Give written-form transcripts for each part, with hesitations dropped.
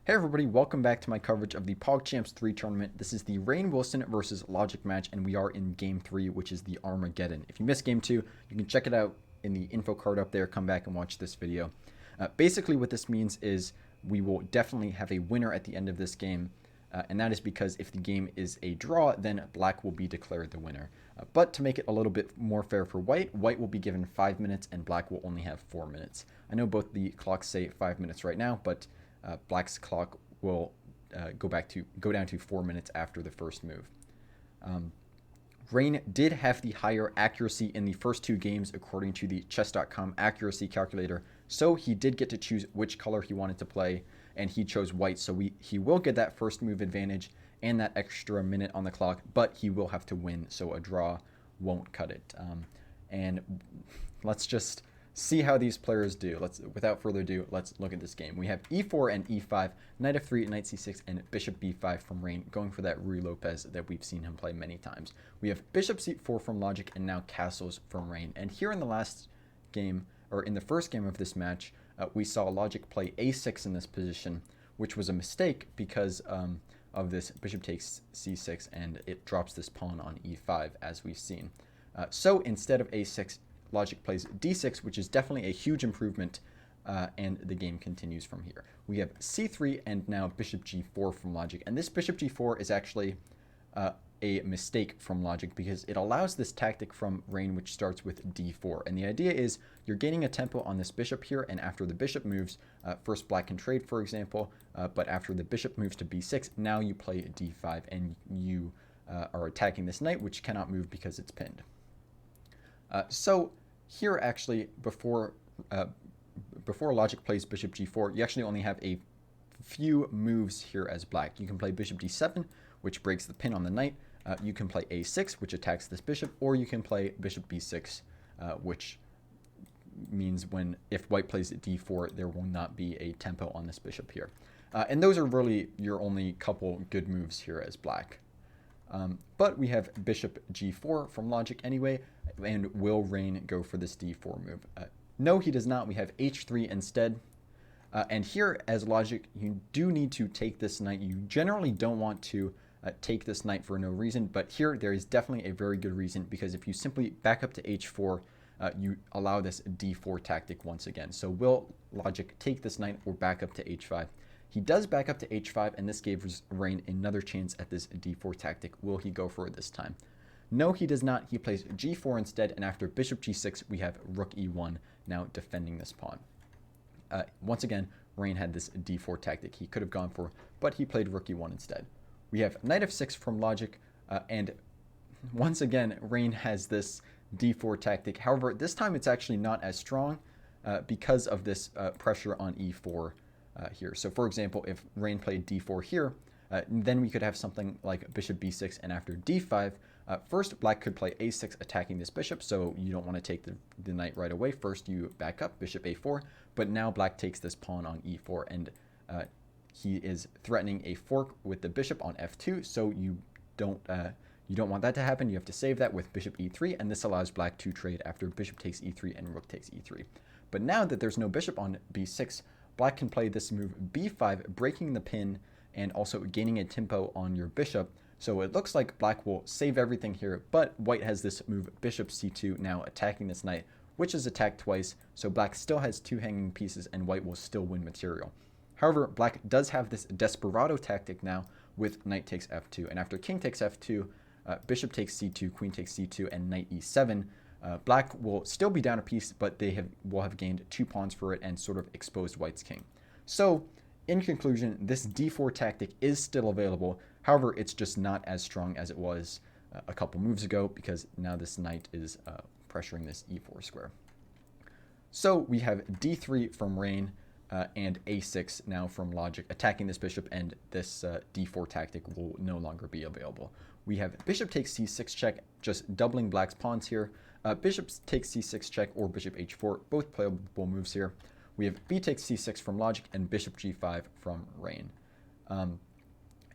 Hey everybody, welcome back to my coverage of the PogChamps 3 tournament. This is the Rainn Wilson versus Logic match, and we are in Game 3, which is the Armageddon. If you missed Game 2, you can check it out in the info card up there. Come back and watch this video. Basically, what this means is we will definitely have a winner at the end of this game, and that is because if the game is a draw, then Black will be declared the winner. But to make it a little bit more fair for White, White will be given 5 minutes, and Black will only have 4 minutes. I know both the clocks say 5 minutes right now, but Black's clock will go down to 4 minutes after the first move. Rainn did have the higher accuracy in the first two games according to the chess.com accuracy calculator, so he did get to choose which color he wanted to play, and he chose white, so he will get that first move advantage and that extra minute on the clock, but he will have to win, so a draw won't cut it. And let's just see how these players do. Without further ado, let's look at this game. We have e4 and e5, knight f3, knight c6, and bishop b5 from Rainn, going for that Ruy Lopez that we've seen him play many times. We have bishop c4 from Logic, and now castles from Rainn. And here in the last game, or in the first game of this match, we saw Logic play a6 in this position, which was a mistake because of this bishop takes c6, and it drops this pawn on e5, as we've seen. So instead of a6, Logic plays d6, which is definitely a huge improvement, and the game continues from here. We have c3 and now bishop g4 from Logic, and this bishop g4 is actually a mistake from Logic because it allows this tactic from Rainn, which starts with d4, and the idea is you're gaining a tempo on this bishop here, and after the bishop moves, first Black can trade, for example, but after the bishop moves to b6, now you play d5, and you are attacking this knight, which cannot move because it's pinned. So here actually, before Logic plays bishop g4, you actually only have a few moves here as Black. You can play bishop d7, which breaks the pin on the knight. You can play a6, which attacks this bishop, or you can play bishop b6, which means if White plays d4, there will not be a tempo on this bishop here. And those are really your only couple good moves here as Black. But we have bishop g4 from Logic anyway, and will Rainn go for this d4 move? No, he does not. We have h3 instead. And here, as Logic, you do need to take this knight. You generally don't want to take this knight for no reason, but here there is definitely a very good reason, because if you simply back up to h4, you allow this d4 tactic once again. So will Logic take this knight or back up to h5? He does back up to h5, and this gave Rainn another chance at this d4 tactic. Will he go for it this time? No, he does not. He plays g4 instead, and after bishop g6, we have rook e1, now defending this pawn. Once again, Rainn had this d4 tactic he could have gone for, but he played rook e1 instead. We have knight f6 from Logic, and once again, Rainn has this d4 tactic. However, this time it's actually not as strong because of this pressure on e4 here. So for example, if Rainn played d4 here, then we could have something like bishop b6, and after d5, first Black could play a6 attacking this bishop, so you don't want to take the knight right away. First you back up, bishop a4, but now Black takes this pawn on e4, and he is threatening a fork with the bishop on f2, so you don't want that to happen. You have to save that with bishop e3, and this allows Black to trade after bishop takes e3 and rook takes e3. But now that there's no bishop on b6, Black can play this move b5, breaking the pin and also gaining a tempo on your bishop. So it looks like Black will save everything here, but White has this move bishop c2, now attacking this knight, which is attacked twice, so Black still has two hanging pieces and White will still win material. However, Black does have this desperado tactic now with knight takes f2, and after king takes f2, bishop takes c2, queen takes c2, and knight e7, Black will still be down a piece, but they will have gained 2 pawns for it and sort of exposed White's king. So, in conclusion, this d4 tactic is still available. However, it's just not as strong as it was a couple moves ago, because now this knight is pressuring this e4 square. So we have d3 from Rainn and a6 now from Logic, attacking this bishop, and this d4 tactic will no longer be available. We have bishop takes c6 check, just doubling Black's pawns here. Bishop takes c6 check or bishop h4, both playable moves here. We have b takes c6 from Logic and bishop g5 from Rainn.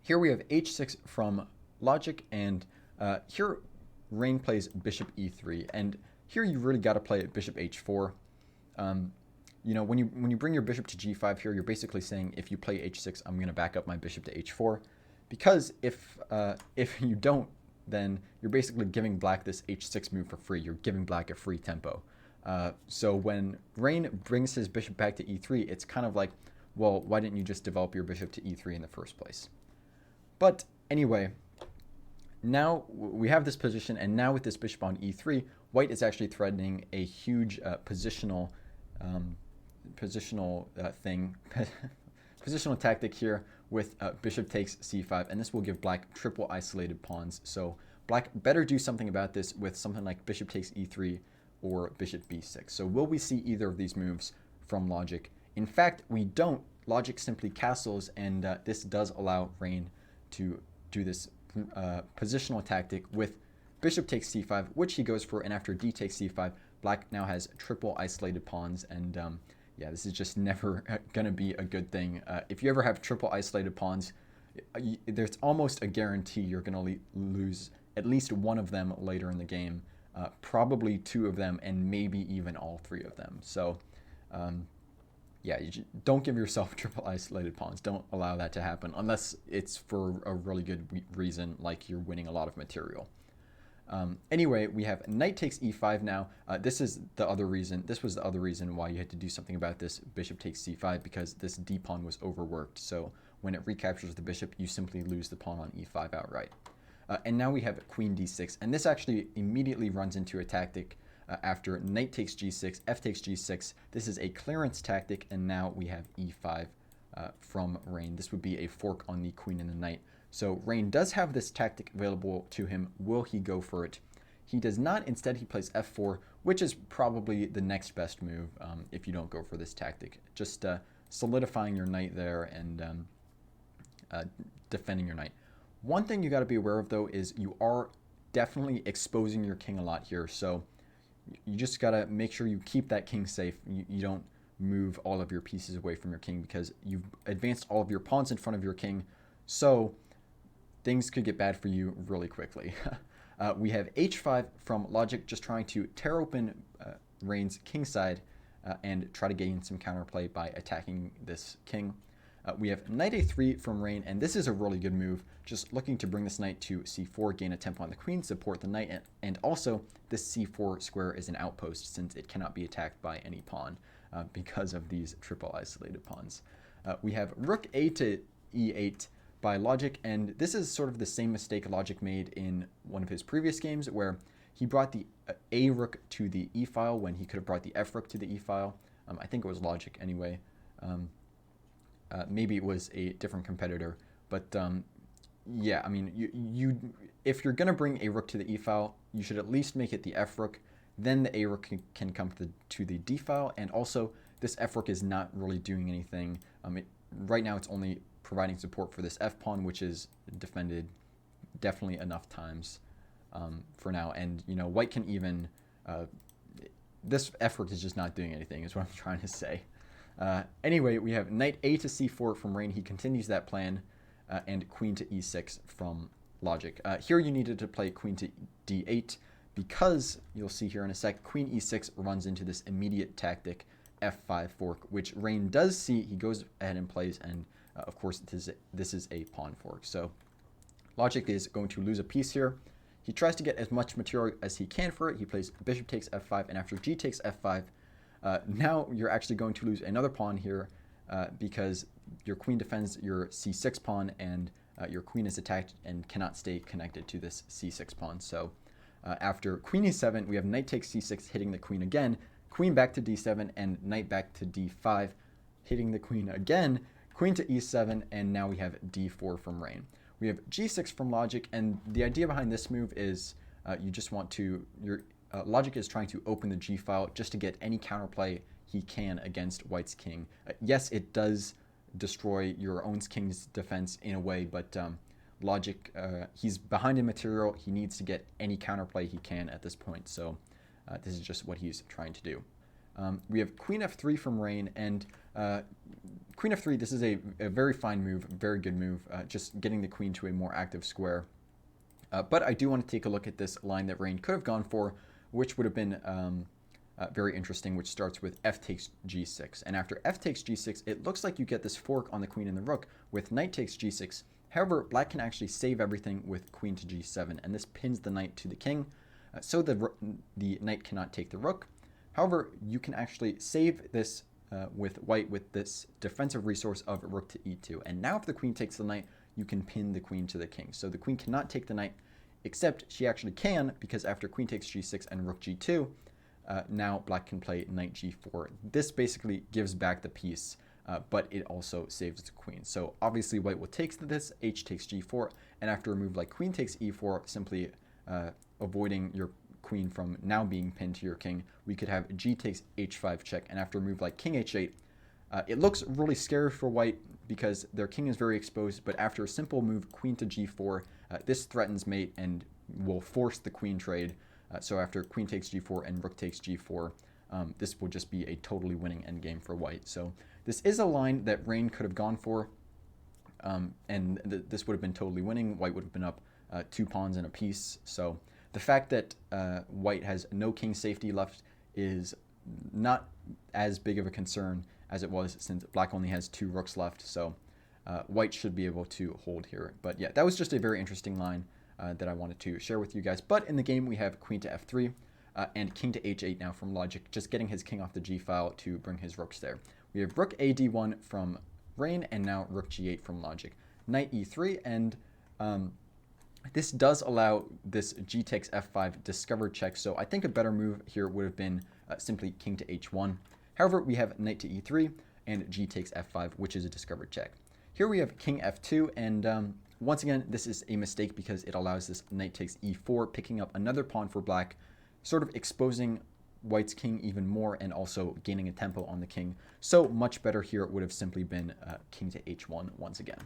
Here we have h6 from Logic, and here Rainn plays bishop e3, and here you really got to play bishop h4. when you bring your bishop to g5 here, you're basically saying if you play h6, I'm going to back up my bishop to h4, because if you don't, then you're basically giving black this h6 move for free. You're giving black a free tempo. So when Rainn brings his bishop back to e3, it's kind of like, well, why didn't you just develop your bishop to e3 in the first place? But anyway, now we have this position, and now with this bishop on e3, white is actually threatening a huge positional tactic here with bishop takes c5, and this will give black triple isolated pawns. So black better do something about this with something like bishop takes e3 or bishop b6. So will we see either of these moves from logic? In fact, we don't. Logic simply castles, and this does allow Rainn to do this positional tactic with bishop takes c5, which he goes for, and after d takes c5, black now has triple isolated pawns, and yeah, this is just never going to be a good thing. If you ever have triple isolated pawns, there's almost a guarantee you're going to lose at least one of them later in the game, probably two of them, and maybe even all three of them. So yeah, don't give yourself triple isolated pawns. Don't allow that to happen unless it's for a really good reason, like you're winning a lot of material. Anyway, we have knight takes e5 now. This was the other reason why you had to do something about this bishop takes c5, because this d pawn was overworked. So when it recaptures the bishop, you simply lose the pawn on e5 outright. And now we have queen d6, and this actually immediately runs into a tactic after knight takes g6, f takes g6. This is a clearance tactic, and now we have e5 from Rainn. This would be a fork on the queen and the knight. So Rainn does have this tactic available to him. Will he go for it? He does not. Instead, he plays f4, which is probably the next best move if you don't go for this tactic. Just solidifying your knight there and defending your knight. One thing you got to be aware of, though, is you are definitely exposing your king a lot here. So you just got to make sure you keep that king safe. You don't move all of your pieces away from your king, because you've advanced all of your pawns in front of your king. So things could get bad for you really quickly. We have h5 from logic, just trying to tear open Rainn's king side and try to gain some counterplay by attacking this king. We have knight a3 from Rainn, and this is a really good move, just looking to bring this knight to c4, gain a tempo on the queen, support the knight, and also this c4 square is an outpost since it cannot be attacked by any pawn because of these triple isolated pawns. We have rook a to e8 by logic, and this is sort of the same mistake logic made in one of his previous games, where he brought the a rook to the e file when he could have brought the f rook to the e file. I think it was logic anyway. Maybe it was a different competitor, but yeah, I mean, if you're gonna bring a rook to the e file, you should at least make it the f rook. Then the a rook can come to the d file, and also this f rook is not really doing anything. Right now, it's only providing support for this f pawn, which is defended definitely enough times for now. And white can even this f rook is just not doing anything, is what I'm trying to say. Anyway, we have knight a to c4 from Rainn. He continues that plan, and queen to e6 from logic. Here you needed to play queen to d8, because you'll see here in a sec, queen e6 runs into this immediate tactic, f5 fork, which Rainn does see. He goes ahead and plays, and of course this is a pawn fork. So logic is going to lose a piece here. He tries to get as much material as he can for it. He plays bishop takes f5, and after g takes f5, now you're actually going to lose another pawn here because your queen defends your c6 pawn, and your queen is attacked and cannot stay connected to this c6 pawn. So after queen e7, we have knight takes c6, hitting the queen again, queen back to d7, and knight back to d5, hitting the queen again, queen to e7, and now we have d4 from Rainn. We have g6 from logic, and the idea behind this move is you just want to, logic is trying to open the g file just to get any counterplay he can against white's king. Yes, it does destroy your own king's defense in a way, but logic, he's behind in material. He needs to get any counterplay he can at this point, so this is just what he's trying to do. We have queen f3 from Rainn, and queen f3, this is a very fine move, very good move, just getting the queen to a more active square. But I do want to take a look at this line that Rainn could have gone for, which would have been very interesting, which starts with f takes g6. And after f takes g6, it looks like you get this fork on the queen and the rook with knight takes g6. However, black can actually save everything with queen to g7, and this pins the knight to the king, so the knight cannot take the rook. However, you can actually save this with white with this defensive resource of rook to e2. And now if the queen takes the knight, you can pin the queen to the king. So the queen cannot take the knight, except she actually can, because after queen takes g6 and rook g2, now black can play knight g4. This basically gives back the piece, but it also saves the queen. So obviously white will take this, h takes g4, and after a move like queen takes e4, simply avoiding your queen from now being pinned to your king, we could have g takes h5 check, and after a move like king h8, it looks really scary for white because their king is very exposed, but after a simple move queen to g4, this threatens mate and will force the queen trade. So after queen takes g4 and rook takes g4, this will just be a totally winning endgame for white. So this is a line that Rainn could have gone for, and this would have been totally winning. White would have been up 2 pawns and a piece. So the fact that white has no king safety left is not as big of a concern as it was, since black only has 2 rooks left. So white should be able to hold here. But yeah, that was just a very interesting line that I wanted to share with you guys. But in the game, we have queen to f3 and king to h8 now from logic, just getting his king off the g-file to bring his rooks there. We have rook a d1 from Rainn, and now rook g8 from logic. Knight e3, and this does allow this g takes f5 discovered check, so I think a better move here would have been simply king to h1. However, we have knight to e3 and g takes f5, which is a discovered check. Here we have king f2, and once again, this is a mistake because it allows this knight takes e4, picking up another pawn for black, sort of exposing white's king even more and also gaining a tempo on the king. So much better here would have simply been king to h1 once again.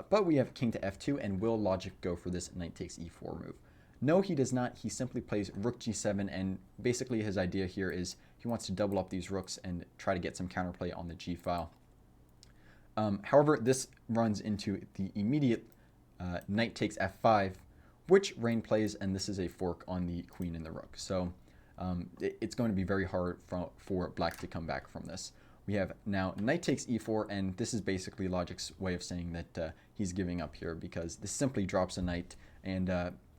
But we have king to f2, and will logic go for this knight takes e4 move? No, he does not. He simply plays rook g7, and basically his idea here is he wants to double up these rooks and try to get some counterplay on the g-file. However, this runs into the immediate knight takes f5, which Rainn plays, and this is a fork on the queen and the rook. So it's going to be very hard for black to come back from this. We have now knight takes e4, and this is basically logic's way of saying that he's giving up here, because this simply drops a knight, and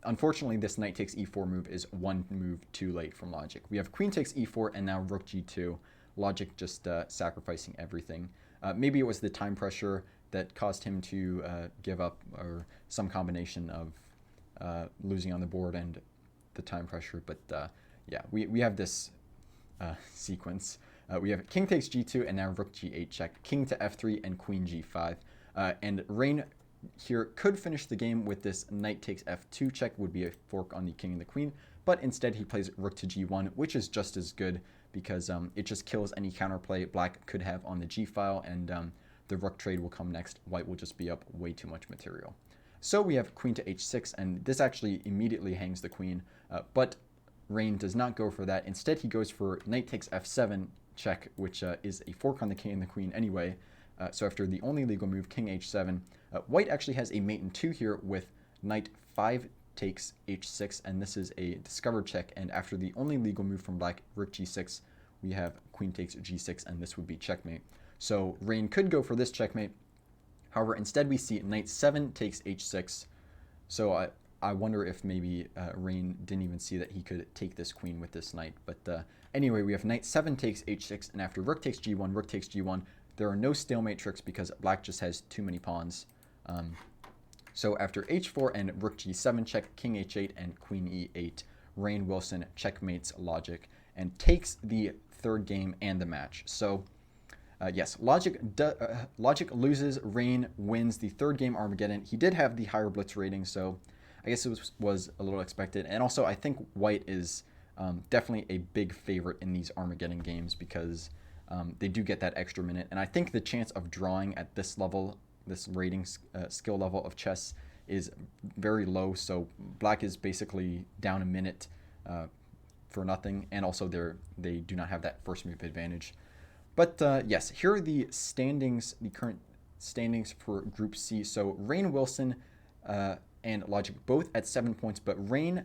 unfortunately this knight takes e4 move is one move too late from logic. We have queen takes e4, and now rook g2, logic just sacrificing everything. Maybe it was the time pressure that caused him to give up, or some combination of losing on the board and the time pressure, but yeah, we have this sequence. We have king takes g2, and now rook g8 check, king to f3, and queen g5. And Rainn here could finish the game with this knight takes f2 check, would be a fork on the king and the queen, but instead he plays rook to g1, which is just as good, because it just kills any counterplay black could have on the g-file, and the rook trade will come next. White will just be up way too much material. So we have queen to h6, and this actually immediately hangs the queen, but Rainn does not go for that. Instead, he goes for knight takes f7 check, which is a fork on the king and the queen anyway. So after the only legal move, king h7, white actually has a mate in 2 here with knight 5 takes h6, and this is a discovered check. And after the only legal move from black, rook g6, we have queen takes g6, and this would be checkmate. So Rainn could go for this checkmate. However, instead we see knight 7 takes h6. So I wonder if maybe Rainn didn't even see that he could take this queen with this knight. But anyway, we have knight 7 takes h6, and after rook takes g1, rook takes g1, there are no stalemate tricks because black just has too many pawns. So after h4 and rook g7 check, king h8, and queen e8, Rainn Wilson checkmates logic and takes the third game and the match. So yes, logic loses, Rainn wins the third game Armageddon. He did have the higher blitz rating, so I guess it was a little expected. And also, I think white is definitely a big favorite in these Armageddon games because they do get that extra minute. And I think the chance of drawing at this level, this rating skill level of chess, is very low. So black is basically down a minute for nothing. And also, they do not have that first move advantage. But yes, here are the standings, the current standings for Group C. So Rainn Wilson and Logic both at 7 points, but Rainn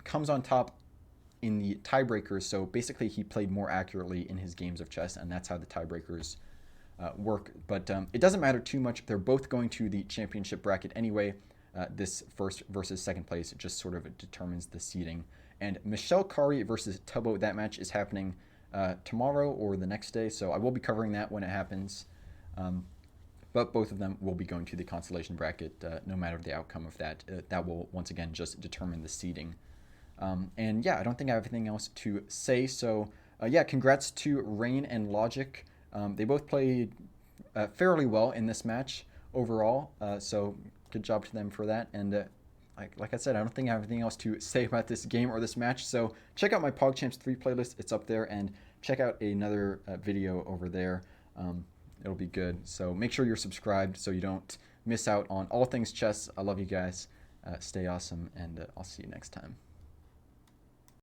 comes on top in the tiebreakers. So basically, he played more accurately in his games of chess, and that's how the tiebreakers work. But it doesn't matter too much. They're both going to the championship bracket anyway. This first versus second place, it just sort of determines the seeding. And Michelle Khare versus Tubbo, that match is happening tomorrow or the next day, so I will be covering that when it happens. But both of them will be going to the consolation bracket no matter the outcome of that. That will, once again, just determine the seeding. And yeah, I don't think I have anything else to say. So yeah, congrats to Rainn and Logic. They both played fairly well in this match overall. So good job to them for that. And like I said, I don't think I have anything else to say about this game or this match. So check out my PogChamps 3 playlist. It's up there. And check out another video over there. It'll be good. So make sure you're subscribed so you don't miss out on all things chess. I love you guys. Stay awesome, and I'll see you next time.